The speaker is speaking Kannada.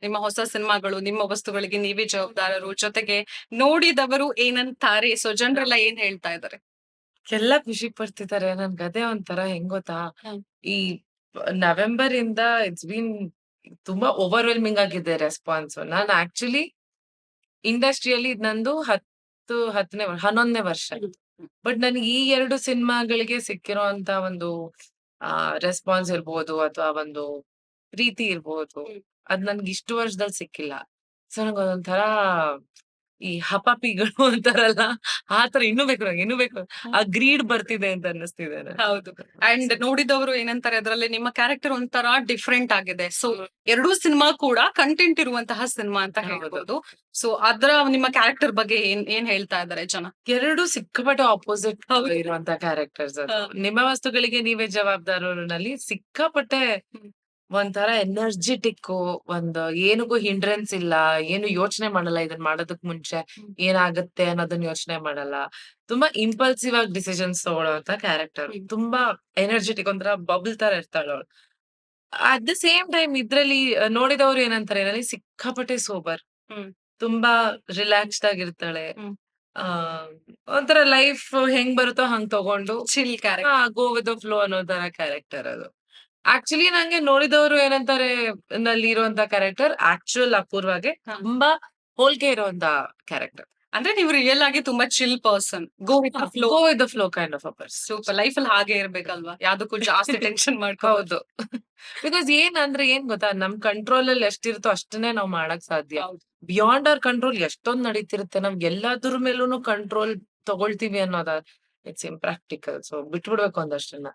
ನಿಮ್ಮ ಹೊಸ ಸಿನಿಮಾಗಳು, ನಿಮ್ಮ ವಸ್ತುಗಳಿಗೆ ನೀವೇ ಜವಾಬ್ದಾರರು. ಜೊತೆಗೆ ನೋಡಿದವರು ಏನಂತಾರೆ? ಸೊ ಜನರೆಲ್ಲ ಏನ್ ಹೇಳ್ತಾ ಇದ್ದಾರೆ? ಎಲ್ಲ ಖುಷಿ ಪಡ್ತಿದ್ದಾರೆ. ನನ್ಗದೇ ಒಂಥರ ಹೆಂಗ್ ಗೊತ್ತಾ? ಹ್ಮ್. ಈ ನವೆಂಬರ್ ಇಂದ ಇಟ್ಸ್ ಬೀನ್ ತುಂಬಾ ಓವರ್‌ವೆಲ್ಮಿಂಗ್ ಆಗಿದೆ ರೆಸ್ಪಾನ್ಸ್. ನಾನ್ ಆಕ್ಚುಲಿ ಇಂಡಸ್ಟ್ರಿಯಲ್ಲಿ ಇದ್ ನಂದು 10ನೇ 11ನೇ ವರ್ಷ. ಬಟ್ ನನಗೆ ಈ 2 ಸಿನಿಮಾಗಳಿಗೆ ಸಿಕ್ಕಿರೋಂತ ಒಂದು ರೆಸ್ಪಾನ್ಸ್ ಇರ್ಬೋದು ಅಥವಾ ಒಂದು ಪ್ರೀತಿ ಇರ್ಬೋದು. ಅದ್ ನನ್ಗೆ ಇಷ್ಟು ವರ್ಷದಲ್ಲಿ ಸಿಕ್ಕಿಲ್ಲ. ಸೊ ನಂಗೊಂಥರ ಈ ಹಪಾಪಿಗಳು ಅಂತಾರಲ್ಲ, ಆ ತರ ಇನ್ನೂ ಬೇಕು ನಂಗೆ, ಇನ್ನೂ ಬೇಕು. ಆ ಗ್ರೀಡ್ ಬರ್ತಿದೆ ಅಂತ ಅನ್ನಿಸ್ತಿದೆ ನನ್ಗೆ. ಹೌದು. ಅಂಡ್ ನೋಡಿದವರು ಏನಂತಾರೆ ಅದ್ರಲ್ಲಿ ನಿಮ್ಮ ಕ್ಯಾರೆಕ್ಟರ್ ಒಂಥರ ಡಿಫ್ರೆಂಟ್ ಆಗಿದೆ. ಸೊ ಎರಡೂ ಸಿನಿಮಾ ಕೂಡ ಕಂಟೆಂಟ್ ಇರುವಂತಹ ಸಿನಿಮಾ ಅಂತ ಹೌದು. ಹೇಳ್ಬೋದು. ಸೊ ಅದ್ರ ನಿಮ್ಮ ಕ್ಯಾರೆಕ್ಟರ್ ಬಗ್ಗೆ ಏನ್ ಏನ್ ಹೇಳ್ತಾ ಇದ್ದಾರೆ ಜನ? 2 ಸಿಕ್ಕಾಪಟ್ಟೆ ಆಪೋಸಿಟ್ ಹೌದು. ಇರುವಂತ ಕ್ಯಾರೆಕ್ಟರ್ಸ್ ಅದು. ಹಾ. ನಿಮ್ಮ ವಸ್ತುಗಳಿಗೆ ನೀವೇ ಜವಾಬ್ದಾರರಲ್ಲಿ ಸಿಕ್ಕಾಪಟ್ಟೆ ಹ್ಮ್. ಒಂಥರ ಎನರ್ಜಿಟಿಕ್, ಒಂದು ಏನಕ್ಕೂ ಹಿಂಡ್ರೆನ್ಸ್ ಇಲ್ಲ, ಏನು ಯೋಚನೆ ಮಾಡಲ್ಲ ಇದನ್ ಮಾಡೋದಕ್ ಮುಂಚೆ ಏನಾಗುತ್ತೆ ಅನ್ನೋದನ್ನ ಯೋಚನೆ ಮಾಡಲ್ಲ. ತುಂಬಾ ಇಂಪಲ್ಸಿವ್ ಆಗಿ ಡಿಸಿಷನ್ಸ್ ತಗೊಳ್ಳೋಂತ ಕ್ಯಾರೆಕ್ಟರ್. ತುಂಬಾ ಎನರ್ಜಿಟಿಕ್, ಒಂಥರ ಬಬಲ್ ತರ ಇರ್ತಾಳೆ ಅವಳು. ಅಟ್ ದ ಸೇಮ್ ಟೈಮ್ ಇದ್ರಲ್ಲಿ ನೋಡಿದವರು ಏನಂತಾರೆ, ಇದ್ರಲ್ಲಿ ಸಿಕ್ಕಾಪಟ್ಟೆ ಸೋಬರ್, ಹ್ಮ್. ತುಂಬಾ ರಿಲ್ಯಾಕ್ಸ್ಡ್ ಆಗಿರ್ತಾಳೆ. ಹ್ಮ್. ಆ ಒಂಥರ ಲೈಫ್ ಹೆಂಗ್ ಬರುತ್ತೋ ಹಂಗ್ ತಗೊಂಡು chill character. Go with the flow ಅನ್ನೋ ತರ ಕ್ಯಾರೆಕ್ಟರ್ ಅದು. ಆಕ್ಚುಲಿ ನಂಗೆ ನೋಡಿದವರು ಏನಂತಾರೆ, ನಲ್ಲಿ ಇರುವಂತ ಕ್ಯಾರೆಕ್ಟರ್ ಆಕ್ಚುಯಲ್ ಅಪೂರ್ವಾಗೆ ಹಾ. ತುಂಬಾ ಹೋಲಿಕೆ ಇರುವಂತ ಕ್ಯಾರೆಕ್ಟರ್. ಅಂದ್ರೆ ನೀವು ರಿಯಲ್ ಆಗಿ ತುಂಬಾ chill person. Go with the flow. Go with the flow kind of a person. Super. Life ಅಲ್ಲಿ ಹಾಗೆ ಇರ್ಬೇಕಲ್ವಾ? ಯಾವ್ದಕ್ಕೂ ಜಾಸ್ತಿ ಟೆನ್ಷನ್ ಮಾಡ್ಕೋಬಾರ್ದು. ಹೌದು. ಬಿಕಾಸ್ ಏನಂದ್ರೆ ಏನ್ ಗೊತ್ತಾ, ನಮ್ ಕಂಟ್ರೋಲ್ ಅಲ್ಲಿ ಎಷ್ಟಿರುತ್ತೋ ಅಷ್ಟನ್ನೇ ನಾವ್ ಮಾಡಕ್ ಸಾಧ್ಯ. ಹೌದು. ಬಿಯಾಂಡ್ ಅವರ್ ಕಂಟ್ರೋಲ್ ಎಷ್ಟೊಂದ್ ನಡೀತಿರುತ್ತೆ. ನಮ್ ಎಲ್ಲಾದ್ರ ಮೇಲೂನು ಕಂಟ್ರೋಲ್ ತಗೊಳ್ತೀವಿ ಅನ್ನೋದ ಇಟ್ಸ್ ಇಂಪ್ರಾಕ್ಟಿಕಲ್. ಸೊ ಬಿಟ್ಬಿಡ್ಬೇಕು ಒಂದಷ್ಟನ್ನ.